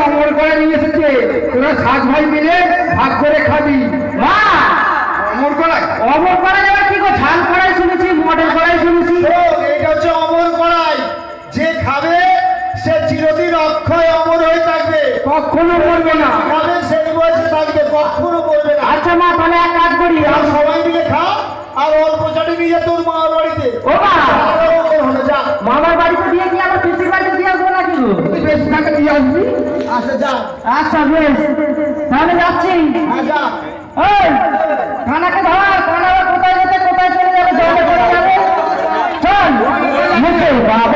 অমর করা নিয়ে এসেছে, তোরা 7 ভাই মিলে ভাগ করে খাবি। মা অমর করা যাবে কি গো? ঝাল করাই শুনেছি, মডেল করাই শুনেছি। এইটা হচ্ছে অমর করাই, যে খাবে সে চিরদিন অক্ষয় অমর হয়ে থাকবে, কখনো মরবে না। খাবে সেই বয়সে থাকবে, কখনো মরবে না। আচ্ছা মা, তাহলে এক কাজ করি, আর সবাই মিলে খা, আর অল্প চাটে নিয়ে যা তোর মামার বাড়িতে। ও মা, হলো যা, মামার বাড়িতে দিয়ে কি আমার পিসির বাড়িতে দিয়ে আসবো নাকি গো? বেশ টাকা দিয়ে আসবি। আচ্ছা যা। আচ্ছা বেশ, তাহলে যাচ্ছি। হ্যাঁ যা। ওই খানাকে ধর, খানা কোথায় যেতে কোথায় চলে যাবে, জলে চলে যাবে। চল মুখে বাবা।